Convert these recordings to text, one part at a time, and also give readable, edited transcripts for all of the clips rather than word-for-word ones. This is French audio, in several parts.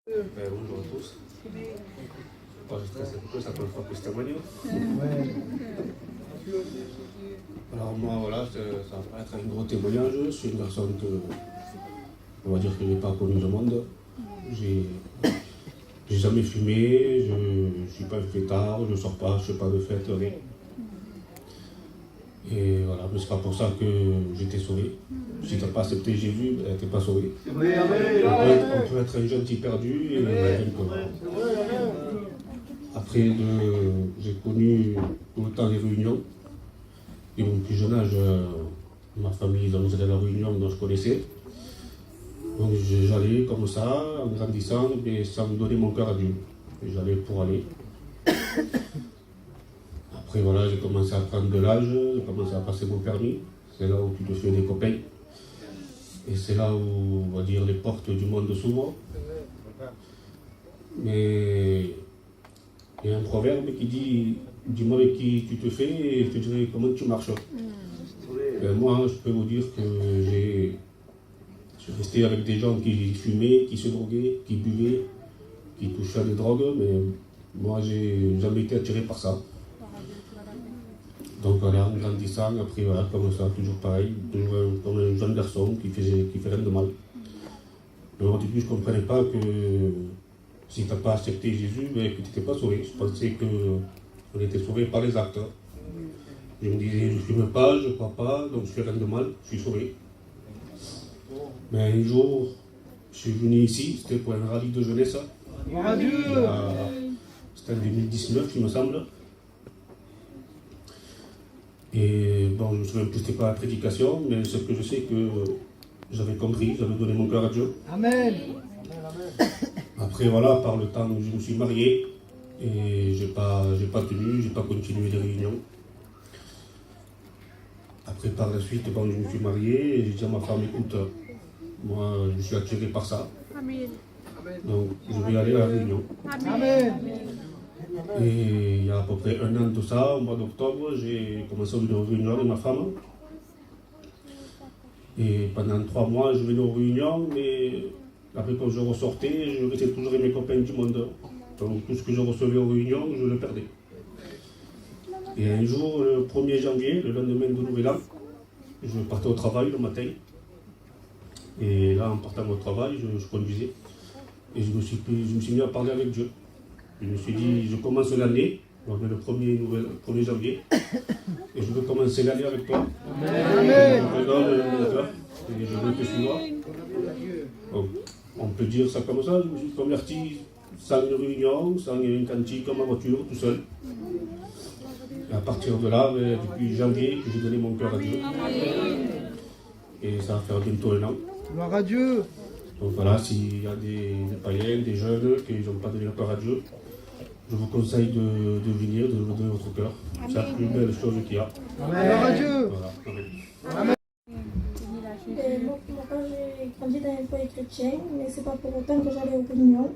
Bonjour à tous. Moi, je stresse un peu, ça peut faire plus témoigner. Alors moi, voilà, ça va être un gros témoignage. Je suis une personne que, on va dire que je n'ai pas connu le monde. J'ai jamais fumé, je ne suis pas un fêtard, je ne sors pas, je ne fais pas de fête, rien. Et voilà, mais c'est pas pour ça que j'étais sauvé. Si tu n'as pas accepté Jésus, tu n'es pas sauvé. On peut être un jeune qui perdu et après, j'ai connu tout le temps les réunions. Et mon plus jeune âge, ma famille nous allait à la réunion dont je connaissais. Donc j'allais comme ça, en grandissant, mais sans me donner mon cœur à Dieu. Et j'allais pour aller. Après voilà, j'ai commencé à prendre de l'âge, j'ai commencé à passer mon permis. C'est là où tu te fais des copains. Et c'est là où, on va dire, les portes du monde s'ouvrent. Mais il y a un proverbe qui dit « Dis-moi avec qui tu te fais et je te dirai comment tu marches. » Moi, je peux vous dire que je suis resté avec des gens qui fumaient, qui se droguaient, qui buvaient, qui touchaient à des drogues, mais moi, j'ai jamais été attiré par ça. Donc voilà, en grandissant, après voilà, comme ça, toujours pareil, toujours comme un jeune garçon qui fait rien de mal. Mais au début, je ne comprenais pas que si tu n'as pas accepté Jésus, ben, que tu n'étais pas sauvé. Je pensais qu'on était sauvé par les actes. Je me disais, je ne fume pas, je ne crois pas, donc je fais rien de mal, je suis sauvé. Mais un jour, je suis venu ici, c'était pour un rallye de jeunesse. C'était en 2019, il me semble. Et bon, je ne me souviens plus c'était quoi la prédication, mais ce que je sais que j'avais compris, j'avais donné mon cœur à Dieu. Amen. Après voilà, par le temps, je me suis marié et j'ai pas tenu, j'ai pas continué les réunions. Après par la suite, bon, je me suis marié et j'ai dit à ma femme, écoute, moi je suis attiré par ça. Amen. Donc je vais aller à la réunion. Amen. Et il y a à peu près un an de ça, au mois d'octobre, j'ai commencé à venir aux réunions avec ma femme. Et pendant 3 mois, je venais aux réunions, mais après quand je ressortais, je restais toujours avec mes copains du monde. Donc tout ce que je recevais aux réunions, je le perdais. Et un jour, le 1er janvier, le lendemain de Nouvel An, je partais au travail le matin. Et là, en partant au travail, je conduisais. Et je me suis mis à parler avec Dieu. Je me suis dit, je commence l'année, on est le 1er janvier, et je veux commencer l'année avec toi. Amen. Je te donne mon cœur, et je veux te suivre. Donc, on peut dire ça comme ça, je me suis converti sans une réunion, sans une cantique, comme ma voiture, tout seul. Et à partir de là, depuis janvier, j'ai donné mon cœur à Dieu. Et ça va faire bientôt 1 an. Gloire à Dieu. Donc voilà, s'il y a des païens, des jeunes qui n'ont pas donné leur cœur à Dieu, je vous conseille de venir, de vous donner votre cœur. C'est la plus belle chose qu'il y a. Gloire à Dieu. Voilà. Amen. Moi, j'ai grandi dans un foyer chrétien, mais c'est pas pour autant que j'allais aux réunions.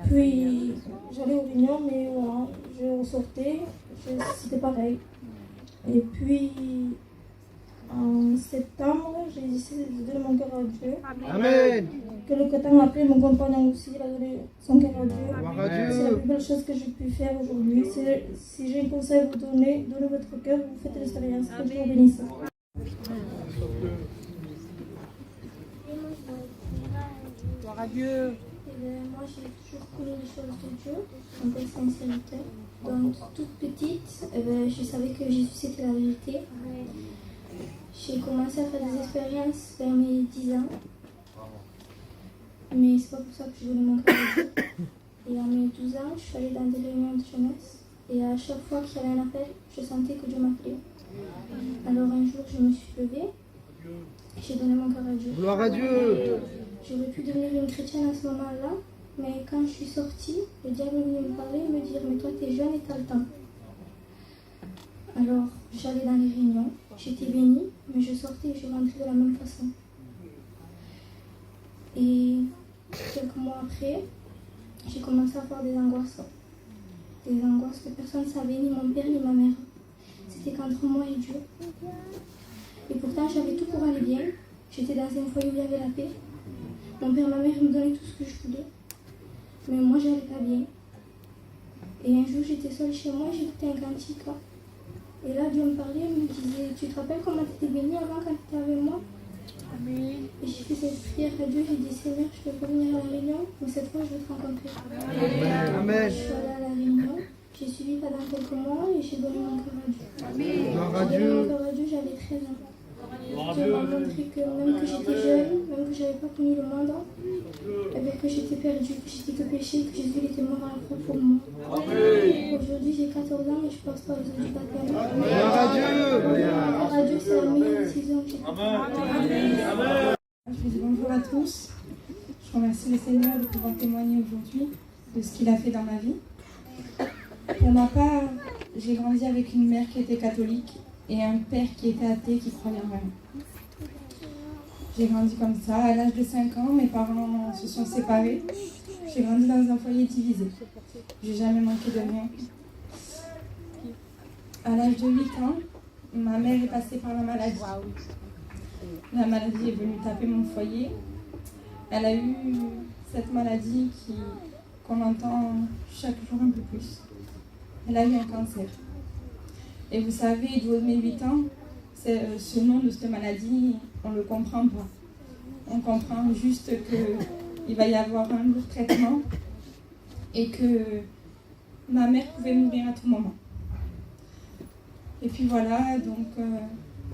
Puis j'allais aux réunions, mais voilà, je ressortais, c'était pareil. Et puis en septembre, j'ai décidé de donner mon cœur à Dieu. Amen. Quelques temps après, mon compagnon aussi, il a donné son cœur à Dieu. Gloire à C'est la Dieu. plus belle chose que j'ai pu faire aujourd'hui. Si j'ai un conseil à vous donner, donnez votre cœur, vous faites l'expérience. Que Dieu vous bénisse. Gloire à Dieu. Moi, j'ai toujours connu les choses de Dieu, en tant que sincérité. Donc, toute petite, je savais que Jésus c'était la vérité. J'ai commencé à faire des expériences vers mes 10 ans. Mais c'est pas pour ça que j'ai donné mon cœur à Dieu. Et à mes 12 ans, je suis allée dans des réunions de jeunesse. Et à chaque fois qu'il y avait un appel, je sentais que Dieu m'appelait. Alors un jour, je me suis levée. J'ai donné mon cœur à Dieu. Gloire à Dieu. J'aurais pu devenir une chrétienne à ce moment-là, mais quand je suis sortie, le diable est venu me parler et me dire « Mais toi, t'es jeune et t'as le temps. » Alors, j'allais dans les réunions, j'étais bénie, mais je sortais et je rentrais de la même façon. Et quelques mois après, j'ai commencé à avoir des angoisses. Des angoisses que personne ne savait, ni mon père ni ma mère. C'était qu'entre moi et Dieu. Et pourtant, j'avais tout pour aller bien. J'étais dans un foyer où il y avait la paix. Mon père et ma mère me donnaient tout ce que je voulais. Mais moi, j'allais pas bien. Et un jour, j'étais seule chez moi, j'écoutais un cantique. Et là, Dieu me parlait, il me disait, tu te rappelles comment tu étais bénie avant quand tu étais avec moi? Amen. Et j'ai fait cette prière à Dieu, j'ai dit, Seigneur, je peux pas venir à la réunion, mais cette fois, je veux te rencontrer. Amen. Je suis allée à la réunion, j'ai suivi pendant quelques mois et j'ai donné mon cœur à Dieu. Gloire à J'ai donné mon Dieu. cœur à Dieu, j'avais 13 ans. Dieu m'a montré que même que j'étais jeune, même que j'avais pas connu le monde, eh bien, que j'étais perdue, que j'étais que péché, que Jésus il était mort à la croix pour moi. Aujourd'hui, j'ai 14 ans et je passe par les eaux du baptême. Gloire à Dieu. Gloire à Dieu, c'est la meilleure décision que j'ai faite. Je dis bonjour à tous. Je remercie le Seigneur de pouvoir témoigner aujourd'hui de ce qu'il a fait dans ma vie. Pour ma part, j'ai grandi avec une mère qui était catholique et un père qui était athée, qui croyait en rien. J'ai grandi comme ça. À l'âge de 5 ans, mes parents se sont séparés. J'ai grandi dans un foyer divisé. J'ai jamais manqué de rien. À l'âge de 8 ans, ma mère est passée par la maladie. La maladie est venue taper mon foyer. Elle a eu cette maladie qu'on entend chaque jour un peu plus. Elle a eu un cancer. Et vous savez, d'où mes 8 ans, ce nom de cette maladie, on ne le comprend pas. On comprend juste qu'il va y avoir un lourd traitement et que ma mère pouvait mourir à tout moment. Et puis voilà, donc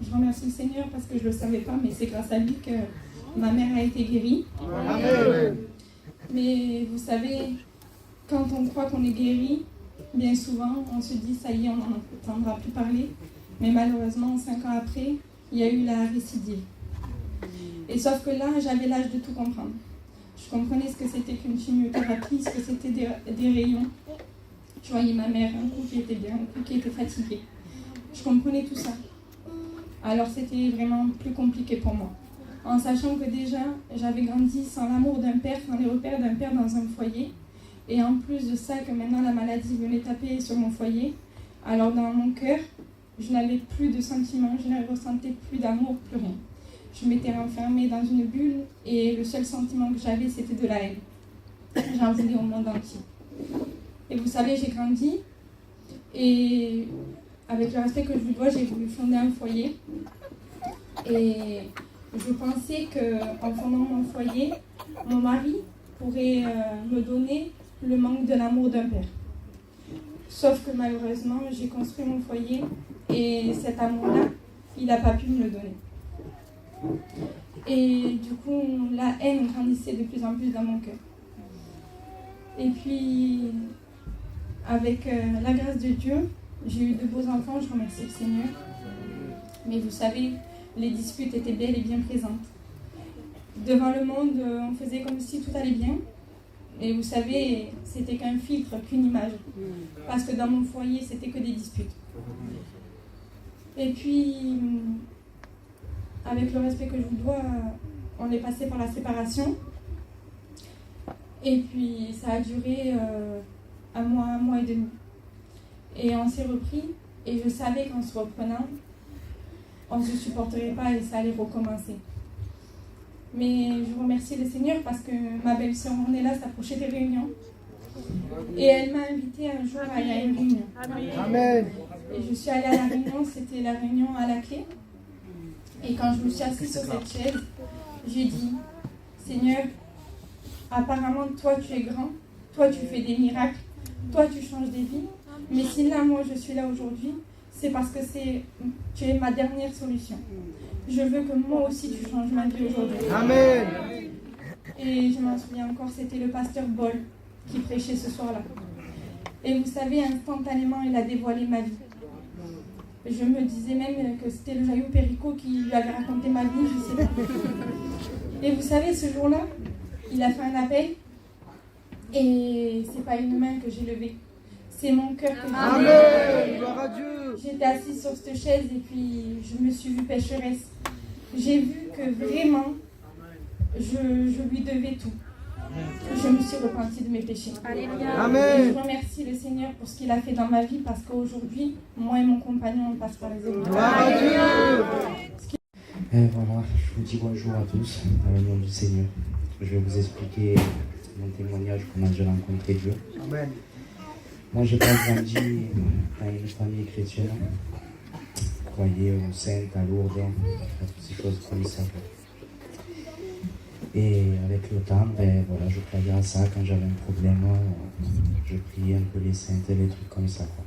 je remercie le Seigneur parce que je ne le savais pas, mais c'est grâce à lui que ma mère a été guérie. Amen. Mais vous savez, quand on croit qu'on est guéri, bien souvent, on se dit, ça y est, on n'en entendra plus parler. Mais malheureusement, 5 ans après, il y a eu la récidive. Et sauf que là, j'avais l'âge de tout comprendre. Je comprenais ce que c'était qu'une chimiothérapie, ce que c'était des rayons. Je voyais ma mère, un coup qui était bien, un coup qui était fatiguée. Je comprenais tout ça. Alors c'était vraiment plus compliqué pour moi. En sachant que déjà, j'avais grandi sans l'amour d'un père, sans les repères d'un père dans un foyer. Et en plus de ça, que maintenant la maladie venait taper sur mon foyer, alors dans mon cœur, je n'avais plus de sentiments, je ne ressentais plus d'amour, plus rien. Je m'étais renfermée dans une bulle et le seul sentiment que j'avais, c'était de la haine. J'en voulais au monde entier. Et vous savez, j'ai grandi et avec le respect que je vous dois, j'ai voulu fonder un foyer. Et je pensais qu'en fondant mon foyer, mon mari pourrait me donner le manque de l'amour d'un père. Sauf que malheureusement, j'ai construit mon foyer et cet amour-là, il n'a pas pu me le donner. Et du coup, la haine grandissait de plus en plus dans mon cœur. Et puis, avec la grâce de Dieu, j'ai eu de beaux enfants, je remercie le Seigneur. Mais vous savez, les disputes étaient bel et bien présentes. Devant le monde, on faisait comme si tout allait bien. Et vous savez, c'était qu'un filtre, qu'une image. Parce que dans mon foyer, c'était que des disputes. Et puis, avec le respect que je vous dois, on est passé par la séparation. Et puis, ça a duré un mois et demi. Et on s'est repris. Et je savais qu'en se reprenant, on ne se supporterait pas et ça allait recommencer. Mais je remercie le Seigneur parce que ma belle-sœur Ornella s'approchait des réunions. Et elle m'a invitée un jour à aller à une réunion. Amen. Et je suis allée à la réunion, c'était la réunion à la clé. Et quand je me suis assise sur cette chaise, j'ai dit, Seigneur, apparemment toi tu es grand, toi tu fais des miracles, toi tu changes des vies. Mais si là, moi je suis là aujourd'hui, c'est parce que tu es ma dernière solution. Je veux que moi aussi tu changes ma vie aujourd'hui. Amen. Et je m'en souviens encore, c'était le pasteur Bol qui prêchait ce soir-là. Et vous savez, instantanément, il a dévoilé ma vie. Je me disais même que c'était le Jaillou Péricot qui lui avait raconté ma vie, je sais pas. Et vous savez, ce jour-là, il a fait un appel et c'est pas une main que j'ai levée. C'est mon cœur que j'ai levé. Amen. Gloire à Dieu. J'étais assise sur cette chaise et puis je me suis vue pécheresse. J'ai vu que vraiment, je lui devais tout. Je me suis repentie de mes péchés. Et Amen. je remercie le Seigneur pour ce qu'il a fait dans ma vie parce qu'aujourd'hui, moi et mon compagnon, on passe par les épreuves. Gloire à Dieu. Et voilà, je vous dis bonjour à tous, dans le nom du Seigneur. je vais vous expliquer mon témoignage, comment j'ai rencontré Dieu. Amen. Moi, j'ai pas grandi dans une famille chrétienne. Je croyais aux saintes, à Lourdes, à toutes ces choses comme ça. Et avec le temps, ben, voilà, je croyais à ça. Quand j'avais un problème, je priais un peu les saintes et les trucs comme ça, quoi.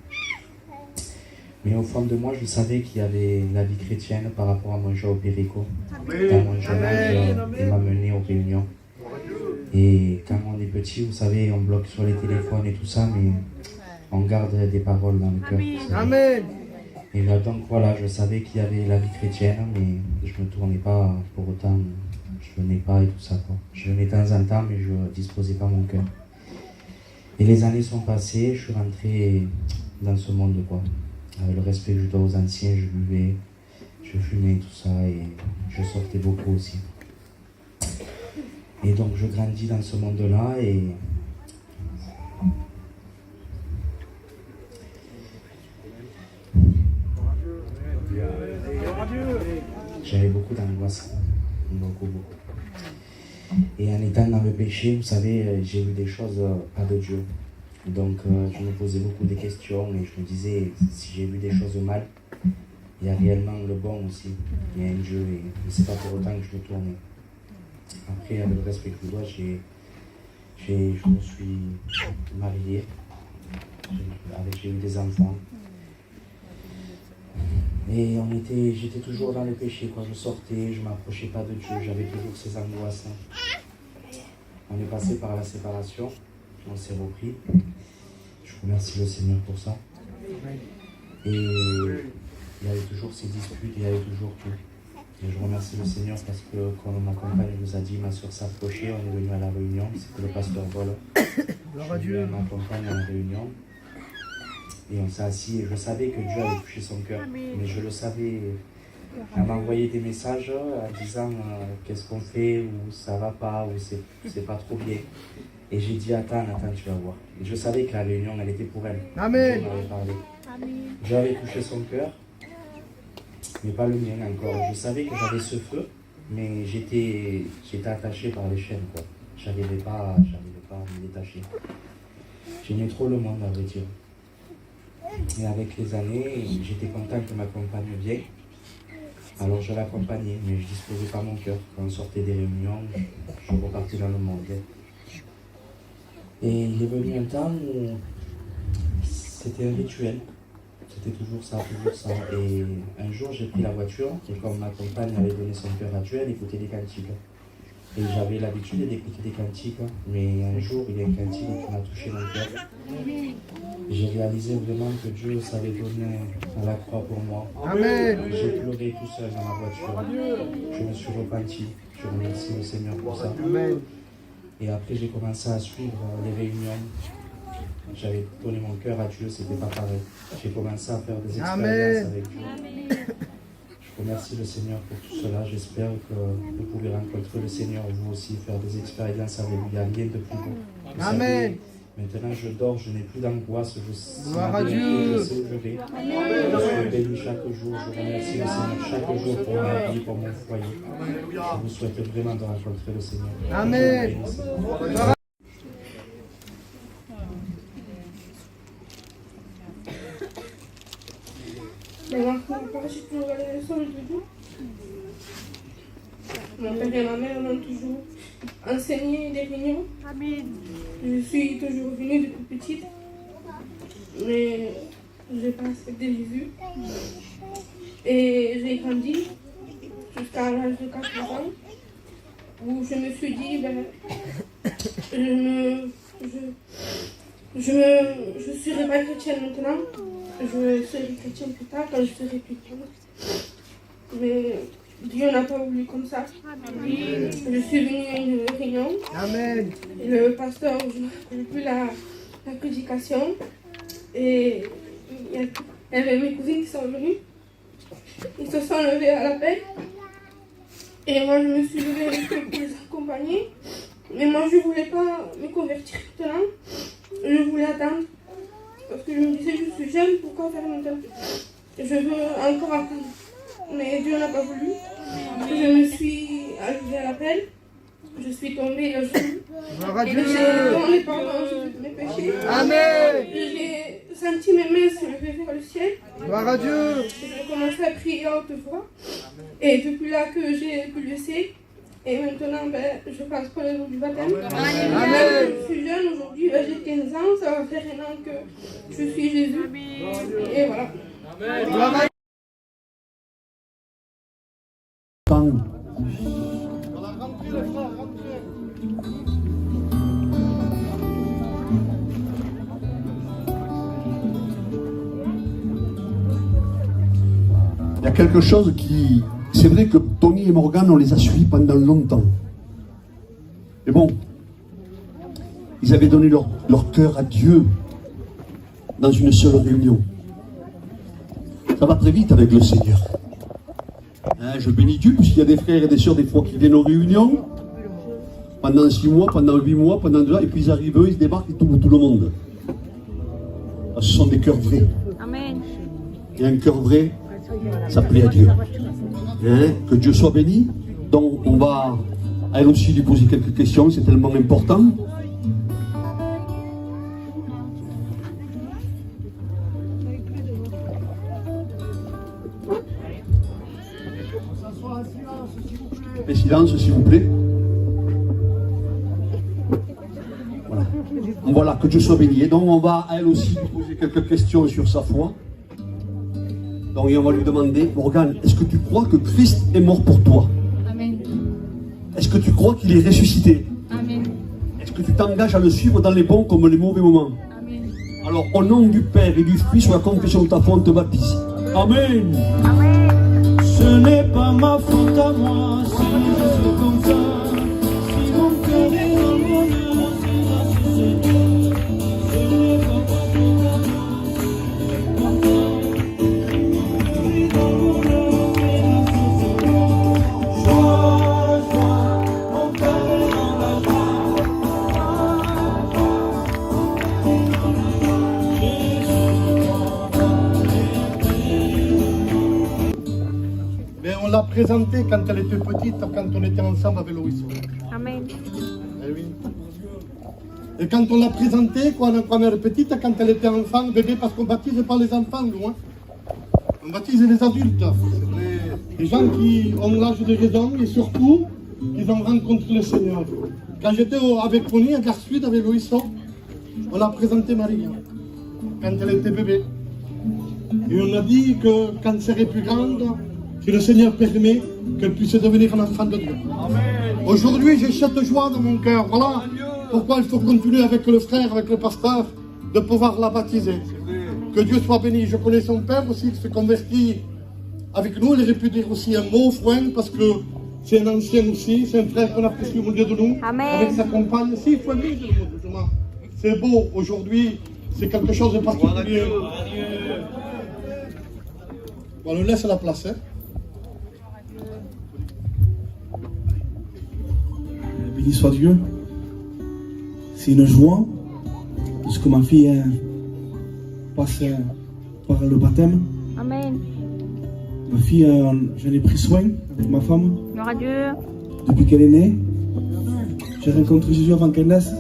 Mais au fond de moi, je savais qu'il y avait la vie chrétienne par rapport à mon jeu au Périco. Dans mon jeune âge, il m'a mené aux réunions. Et quand on est petit, vous savez, on bloque sur les téléphones et tout ça, mais on garde des paroles dans le cœur. Amen. Et là, donc voilà, je savais qu'il y avait la vie chrétienne, mais je ne me tournais pas pour autant, je venais pas et tout ça, quoi. Je venais de temps en temps, mais je ne disposais pas mon cœur. Et les années sont passées, je suis rentré dans ce monde, quoi. Avec le respect que je dois aux anciens, je buvais, je fumais, tout ça, et je sortais beaucoup aussi. Et donc je grandis dans ce monde-là, et j'avais beaucoup d'angoisse, beaucoup. Et en étant dans le péché, vous savez, j'ai vu des choses pas de Dieu. Donc je me posais beaucoup de questions et je me disais, si j'ai vu des choses mal, il y a réellement le bon aussi. Il y a un Dieu et c'est pas pour autant que je me tournais. Après, avec le respect que je dois, je me suis marié, j'ai eu des enfants. Et j'étais toujours dans le péché, quoi. Je sortais, je ne m'approchais pas de Dieu, j'avais toujours ces angoisses. On est passé par la séparation, on s'est repris. Je remercie le Seigneur pour ça. Et il y avait toujours ces disputes, il y avait toujours tout. Et je remercie le Seigneur parce que, comme ma compagne nous a dit, ma soeur s'approchait, on est venu à la réunion, c'était le pasteur Vol. Je suis venu à ma compagne à la réunion. Et on s'est assis et je savais que Dieu avait touché son cœur. Mais je le savais. Elle m'a envoyé des messages en disant qu'est-ce qu'on fait, ou ça va pas, ou c'est pas trop bien. Et j'ai dit attends, tu vas voir. Et je savais que la réunion, elle était pour elle. Amen. Dieu m'avait parlé. Dieu avait touché son cœur, mais pas le mien encore. Je savais que j'avais ce feu, mais j'étais attaché par les chaînes, quoi. J'arrivais pas à me détacher. J'aimais trop le monde, à vrai dire. Et avec les années, j'étais content que ma compagne vienne. Alors je l'accompagnais, mais je ne disposais pas mon cœur. Quand on sortait des réunions, je repartais dans le monde. Et il est venu un temps où c'était un rituel. C'était toujours ça. Et un jour, j'ai pris la voiture, et comme ma compagne avait donné son cœur à Dieu, elle écoutait des cantiques. Et j'avais l'habitude d'écouter des cantiques, mais un jour, il y a un cantique qui m'a touché mon cœur. J'ai réalisé vraiment que Dieu s'avait donné à la croix pour moi. Amen. J'ai pleuré tout seul dans ma voiture. Je me suis repenti. Je remercie le Seigneur pour ça. Amen. Et après, j'ai commencé à suivre les réunions. J'avais donné mon cœur à Dieu, c'était pas pareil. J'ai commencé à faire des expériences avec Dieu. Je remercie le Seigneur pour tout cela. J'espère que vous pouvez rencontrer le Seigneur, vous aussi, faire des expériences avec lui. Il n'y a rien de plus beau. Vous Amen. savez, maintenant, je dors, je n'ai plus d'angoisse. Gloire à Dieu. Je sais où je vais. Je suis béni chaque jour. Je remercie le Seigneur chaque jour pour ma vie, pour mon foyer. Je vous souhaite vraiment de rencontrer le Seigneur. Amen. Les enfants, j'ai toujours à la leçon de Dieu. Mon père et ma mère m'ont toujours enseigné des réunions. Je suis toujours venue depuis petite, mais je n'ai pas respecté Jésus. Et j'ai grandi jusqu'à l'âge de 14 ans, où je me suis dit, je ne serai pas chrétienne maintenant. Je serai chrétienne plus tard, quand je serai plus grande. Mais Dieu n'a pas voulu comme ça. Je suis venue à une réunion. Amen. Et le pasteur, je ne rappelle plus la prédication. Et il y avait mes cousines qui sont venues. Ils se sont levés à l'appel. Et moi, je me suis levée avec eux pour les accompagner. Mais moi, je ne voulais pas me convertir maintenant. Je voulais attendre. Parce que je me disais, je suis jeune, pourquoi faire maintenant? Je veux encore attendre. Mais Dieu n'a pas voulu. Je me suis arrivée à l'appel. je suis tombée un jour. Gloire à Et Dieu. j'ai demandé pardon à Jésus de mes péchés. Amen. J'ai senti mes mains se lever vers le ciel. Gloire à Dieu. J'ai commencé à prier à haute voix. Et depuis là que j'ai pu laisser. Et maintenant, je passe pour le jour du baptême. Amen. Je suis jeune aujourd'hui, j'ai 15 ans. Ça va faire un an que je suis Jésus. Et voilà. Gloire à Dieu. Il y a quelque chose qui... C'est vrai que Tony et Morgan, on les a suivis pendant longtemps. Mais bon, ils avaient donné leur cœur à Dieu dans une seule réunion. Ça va très vite avec le Seigneur. Hein, je bénis Dieu, puisqu'il y a des frères et des sœurs des fois qui viennent aux réunions, pendant 6 mois, pendant 8 mois, pendant 2 ans, et puis ils arrivent, eux, ils se débarquent et tout le monde. Ce sont des cœurs vrais. Amen. Et un cœur vrai, ça plaît à Dieu. Hein, que Dieu soit béni. Donc on va à elle aussi lui poser quelques questions, c'est tellement important. Et silence s'il vous plaît. Voilà. Voilà, que Dieu soit béni. Et donc on va à elle aussi lui poser quelques questions sur sa foi. Donc on va lui demander, Morgane, est-ce que tu crois que Christ est mort pour toi? Amen. Est-ce que tu crois qu'il est ressuscité? Amen. Est-ce que tu t'engages à le suivre dans les bons comme les mauvais moments? Amen. Alors au nom du Père et du Fils, sur la confession de ta foi, on te baptise. Amen. Ce n'est pas ma faute à moi si je suis comme ça. Si mon cœur est dans le bonheur, c'est grâce au Seigneur. Ce n'est pas ma faute à moi si je suis comme ça. Je suis dans le bonheur, c'est grâce au Seigneur. Joie, joie, mon cœur est dans la joie. Mais on l'a présentée quand elle était petite, quand on était ensemble avec Loïs. Amen. Eh oui. Et quand on l'a présentée, quand elle était petite, quand elle était enfant, bébé, parce qu'on baptise pas les enfants, nous. Hein. On baptise les adultes. Les gens qui ont l'âge de raison et surtout, qui ont rencontré le Seigneur. Quand j'étais avec Pony à Gare Sud, avec Loïs, on a présenté Marie, hein, quand elle était bébé. Et on a dit que quand elle serait plus grande, si le Seigneur permet, qu'elle puisse devenir un enfant de Dieu. Aujourd'hui, j'ai cette joie dans mon cœur. Voilà pourquoi il faut continuer avec le frère, avec le pasteur, de pouvoir la baptiser. Que Dieu soit béni. Je connais son père aussi, qui s'est converti avec nous. Il aurait pu dire aussi un mot, Fouin, parce que c'est un ancien aussi. C'est un frère qu'on apprécie au milieu de nous. Amen. Avec sa compagne. Si, Fouin, c'est beau. Aujourd'hui, c'est quelque chose de particulier. Bon, on nous laisse la place. Hein. Béni soit Dieu. C'est une joie parce que ma fille passe par le baptême. Amen. Ma fille, j'en ai pris soin avec ma femme Gloire à Dieu. depuis qu'elle est née. J'ai rencontré Jésus avant qu'elle naisse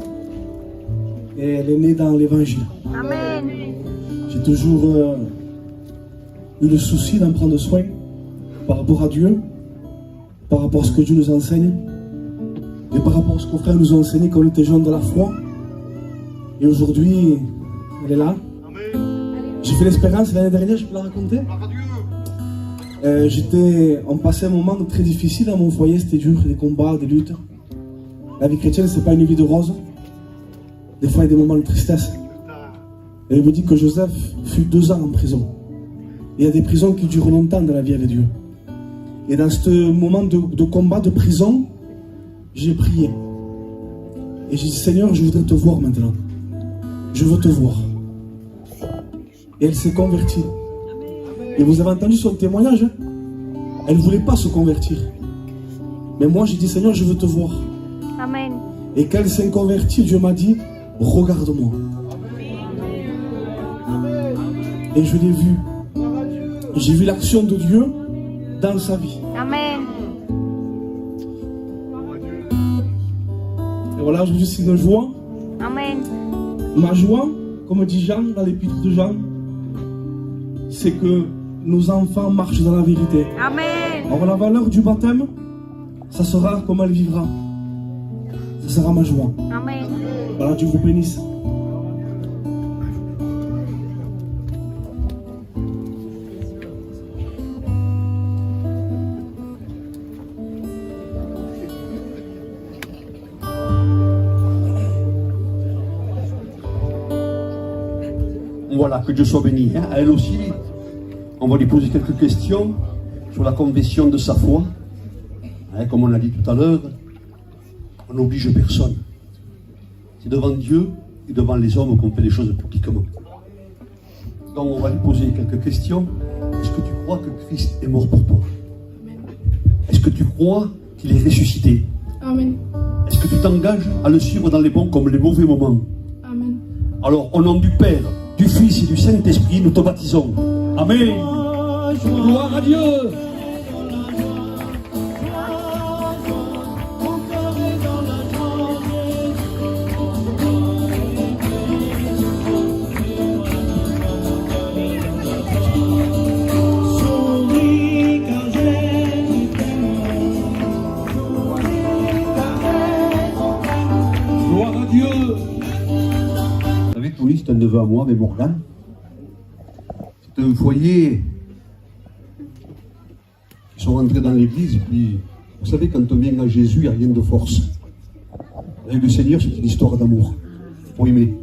et elle est née dans l'évangile. Amen. J'ai toujours eu le souci d'en prendre soin par rapport à Dieu, par rapport à ce que Dieu nous enseigne. Et par rapport à ce que nos frères nous ont enseigné quand on était jeunes de la foi. Et aujourd'hui, elle est là. J'ai fait l'expérience l'année dernière, je peux la raconter. On passait un moment très difficile dans mon foyer, c'était dur, des combats, des luttes. La vie chrétienne, c'est pas une vie de rose. Des fois, il y a des moments de tristesse. Et elle me dit que Joseph fut 2 ans en prison. Et il y a des prisons qui durent longtemps dans la vie avec Dieu. Et dans ce moment de combat, de prison, j'ai prié. Et j'ai dit, Seigneur, je voudrais te voir maintenant. Je veux te voir. Et elle s'est convertie. Et vous avez entendu son témoignage. Hein? Elle ne voulait pas se convertir. Mais moi, j'ai dit, Seigneur, je veux te voir. Amen. Et quand elle s'est convertie, Dieu m'a dit, regarde-moi. Et je l'ai vu. J'ai vu l'action de Dieu dans sa vie. Amen. Voilà, aujourd'hui c'est une joie. Amen. Ma joie, comme dit Jean dans l'épître de Jean, c'est que nos enfants marchent dans la vérité. Amen. Alors la valeur du baptême, ça sera comment elle vivra. Ça sera ma joie. Amen. Voilà, Dieu vous bénisse. Voilà, que Dieu soit béni. Hein. Elle aussi, on va lui poser quelques questions sur la confession de sa foi. Hein, comme on l'a dit tout à l'heure, on n'oblige personne. C'est devant Dieu et devant les hommes qu'on fait les choses publiquement. Donc on va lui poser quelques questions. Est-ce que tu crois que Christ est mort pour toi? Est-ce que tu crois qu'il est ressuscité? Amen. Est-ce que tu t'engages à le suivre dans les bons comme les mauvais moments? Amen. Alors, au nom du Père, du Fils et du Saint-Esprit, nous te baptisons. Amen. Gloire à Dieu. Gloire à Dieu. Avec Tony, c'est un neveu à moi, avec Morgane. C'est un foyer. Ils sont rentrés dans l'église, et puis, vous savez, quand on vient à Jésus, il n'y a rien de force. Avec le Seigneur, c'est une histoire d'amour. Il faut aimer.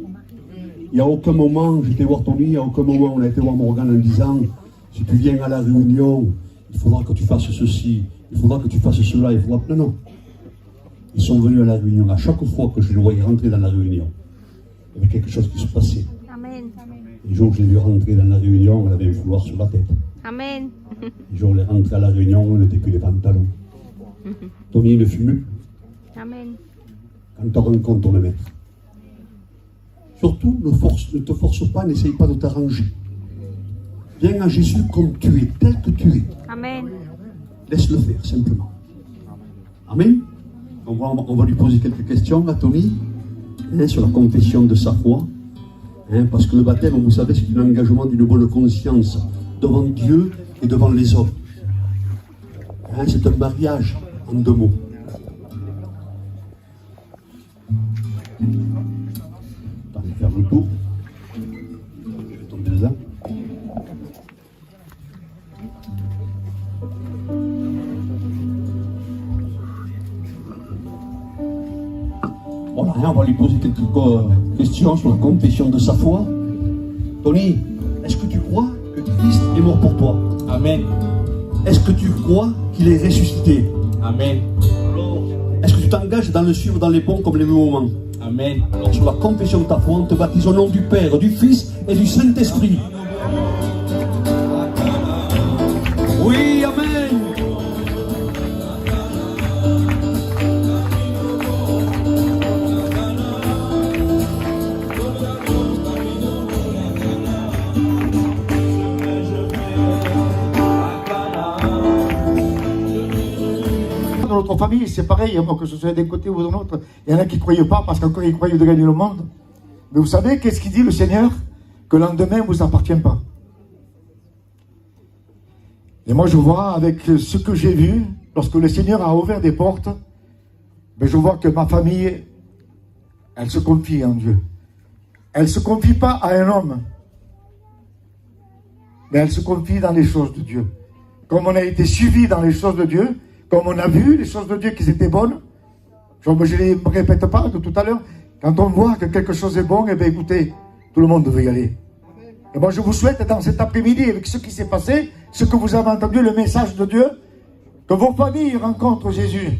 Il n'y a aucun moment, j'étais voir Tony, il n'y a aucun moment, on a été voir Morgane en disant, si tu viens à la réunion, il faudra que tu fasses ceci, il faudra que tu fasses cela, il faudra... Non, non. Ils sont venus à la réunion. À chaque fois que je les voyais rentrer dans la réunion, il y avait quelque chose qui se passait. Amen. Les jours où je l'ai vu rentrer dans la réunion, elle avait un foulard sur la tête. Amen. Les jours où elle est rentrée à la réunion, on n'était que des pantalons. Tony ne fume plus. Amen. Quand on rencontre ton maître. Surtout, ne te force pas, n'essaye pas de t'arranger. Viens à Jésus comme tu es, tel que tu es. Amen. Laisse-le faire, simplement. Amen. On va lui poser quelques questions à Tony, hein, sur la confession de sa foi. Hein, parce que le baptême, vous savez, c'est un engagement d'une bonne conscience devant Dieu et devant les hommes. Hein, c'est un mariage en 2 mots. Attends, je vais faire le tour. Je vais tomber dedans. Voilà, on va lui poser quelques questions sur la confession de sa foi. Tony, est-ce que tu crois que Christ est mort pour toi? Amen. Est-ce que tu crois qu'il est ressuscité? Amen. Alors, est-ce que tu t'engages dans le suivre dans les bons comme les mauvais moments? Amen. Alors, sur la confession de ta foi, on te baptise au nom du Père, du Fils et du Saint-Esprit. Oui, Amen. Dans notre famille, c'est pareil, que ce soit d'un côté ou de l'autre. Il y en a qui ne croyaient pas parce qu'encore ils croyaient de gagner le monde. Mais vous savez, qu'est-ce qu'il dit le Seigneur? Que le lendemain ne vous appartient pas. Et moi, je vois avec ce que j'ai vu, lorsque le Seigneur a ouvert des portes, ben, je vois que ma famille, elle se confie en Dieu. Elle ne se confie pas à un homme, mais elle se confie dans les choses de Dieu. Comme on a été suivi dans les choses de Dieu, comme on a vu les choses de Dieu qui étaient bonnes, je ne les répète pas de tout à l'heure, quand on voit que quelque chose est bon, eh bien écoutez, tout le monde veut y aller. Et moi je vous souhaite dans cet après-midi, avec ce qui s'est passé, ce que vous avez entendu, le message de Dieu, que vos familles rencontrent Jésus.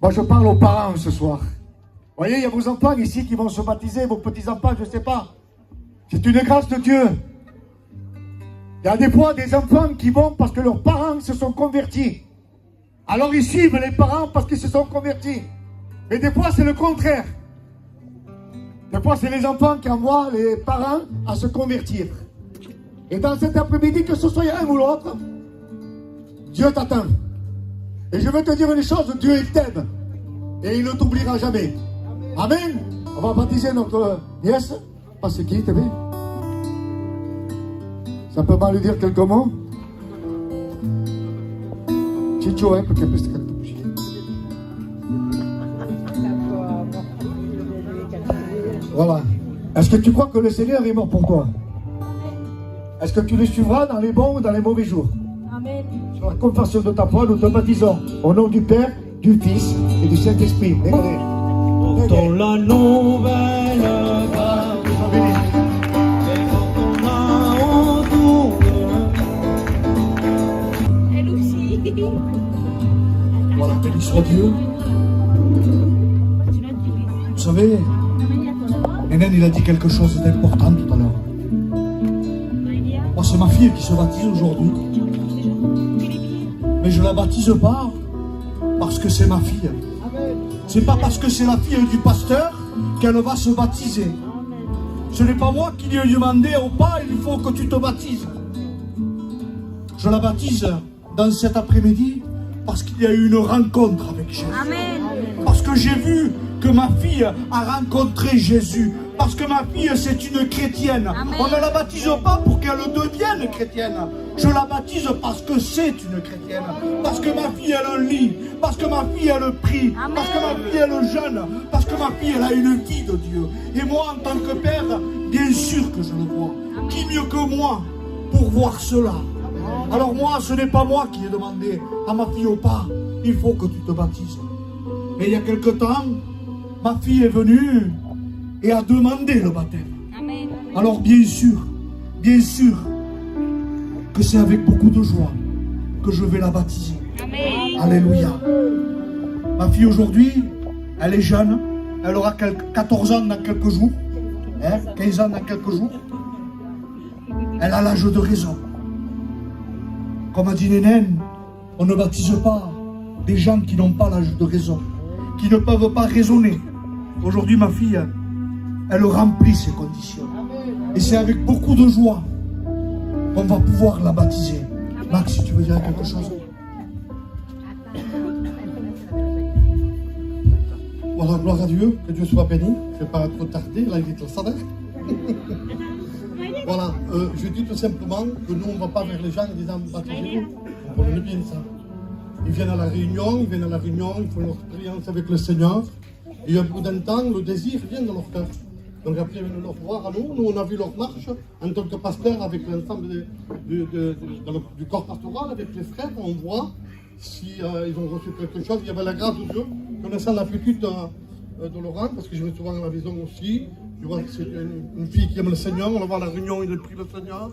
Moi je parle aux parents ce soir. Vous voyez, il y a vos enfants ici qui vont se baptiser, vos petits-enfants, je ne sais pas. C'est une grâce de Dieu. Il y a des fois des enfants qui vont parce que leurs parents se sont convertis. Alors ils suivent les parents parce qu'ils se sont convertis. Mais des fois c'est le contraire. Des fois c'est les enfants qui envoient les parents à se convertir. Et dans cet après-midi, que ce soit un ou l'autre, Dieu t'attend. Et je veux te dire une chose, Dieu il t'aime. Et il ne t'oubliera jamais. Amen. On va baptiser notre nièce. Parce qui, t'as vu? Ça peut mal lui dire quelques mots? Chicho, hein, perché questa carta così. Voilà. Est-ce que tu crois que le Seigneur est mort pour toi? Est-ce que tu le suivras dans les bons ou dans les mauvais jours? Amen. Sur la confession de ta foi, nous te baptisons au nom du Père, du Fils et du Saint-Esprit. Portons la nouvelle grâce, et portons-la autour. Elle aussi. Voilà, béni soit Dieu. Vous savez, Nénen, il a dit quelque chose d'important tout à l'heure. Moi, c'est ma fille qui se baptise aujourd'hui. Mais je la baptise pas parce que c'est ma fille. C'est pas parce que c'est la fille du pasteur qu'elle va se baptiser. Ce n'est pas moi qui lui ai demandé, oh pas, il faut que tu te baptises. Je la baptise dans cet après-midi parce qu'il y a eu une rencontre avec Jésus. Amen. Parce que j'ai vu que ma fille a rencontré Jésus. Parce que ma fille, c'est une chrétienne. Amen. On ne la baptise pas pour qu'elle devienne chrétienne. Je la baptise parce que c'est une chrétienne. Parce que ma fille, elle lit. Parce que ma fille, elle prie. Amen. Parce que ma fille, elle jeûne. Parce que ma fille, elle a une vie de Dieu. Et moi, en tant que père, bien sûr que je le vois. Amen. Qui mieux que moi pour voir cela? Alors moi, ce n'est pas moi qui ai demandé à ma fille, au pas, il faut que tu te baptises. Mais il y a quelque temps, ma fille est venue et a demandé le baptême. Amen. Alors bien sûr que c'est avec beaucoup de joie que je vais la baptiser. Amen. Alléluia. Ma fille aujourd'hui, elle est jeune, elle aura 14 ans dans quelques jours, 15 ans dans quelques jours. Elle a l'âge de raison. Comme a dit Nénen, on ne baptise pas des gens qui n'ont pas l'âge de raison, qui ne peuvent pas raisonner. Aujourd'hui, ma fille, elle remplit ces conditions. Et c'est avec beaucoup de joie qu'on va pouvoir la baptiser. Max, si tu veux dire quelque chose. Voilà, gloire à Dieu, que Dieu soit béni. Je ne vais pas trop tarder, là il est au salaire. Voilà, je dis tout simplement que nous on ne va pas vers les gens en disant baptisez-vous. On connaît bien ça. Ils viennent à la réunion, ils font leur expérience avec le Seignur. Et au bout d'un temps, le désir vient dans leur cœur. Donc après, ils viennent leur voir à nous. Nous, on a vu leur marche en tant que pasteur avec l'ensemble du corps pastoral, avec les frères. On voit si ils ont reçu quelque chose. Il y avait la grâce de Dieu. Connaissant la petite de Laurent, parce que je vais souvent à la maison aussi. Tu vois, c'est une fille qui aime le Seigneur. On la voit à la réunion, il prie le Seigneur.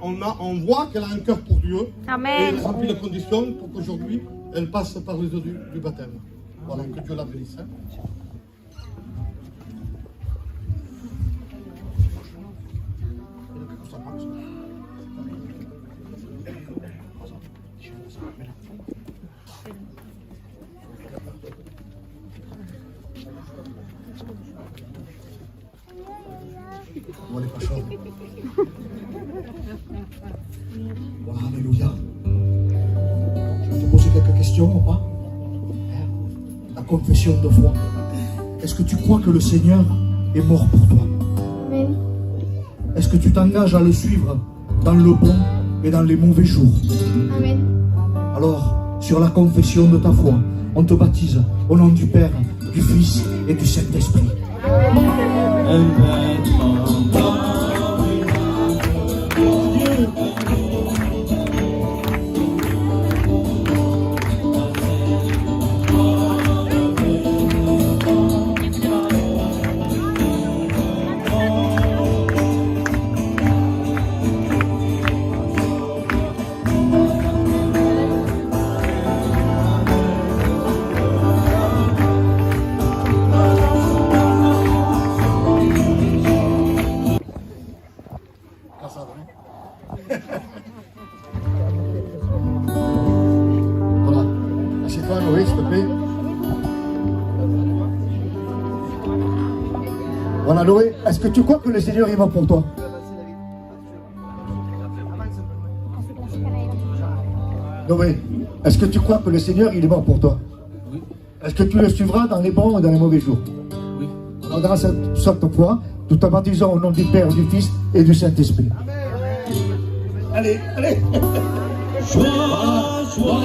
On voit qu'elle a un cœur pour Dieu. Amen. Et elle remplit les conditions pour qu'aujourd'hui, elle passe par les eaux du baptême. Voilà, que Dieu la bénisse. Hein. Voilà, pas chaud. Voilà, alléluia. Je vais te poser quelques questions, ou pas? La confession de foi. Est-ce que tu crois que le Seigneur est mort pour toi? Amen. Est-ce que tu t'engages à le suivre dans le bon et dans les mauvais jours? Amen. Alors, sur la confession de ta foi, on te baptise au nom du Père, du Fils et du Saint-Esprit. Voilà. Assieds-toi, Noé, s'il te plaît. Voilà, Noé, est-ce que tu crois que le Seigneur est mort pour toi? Noé, Est-ce que tu crois que le Seigneur, il est mort pour toi? Oui. Est-ce que tu le suivras dans les bons et dans les mauvais jours? Oui. Alors, grâce à cette foi, nous te baptisons au nom du Père, du Fils et du Saint-Esprit. Allez, allez. Joie, joie,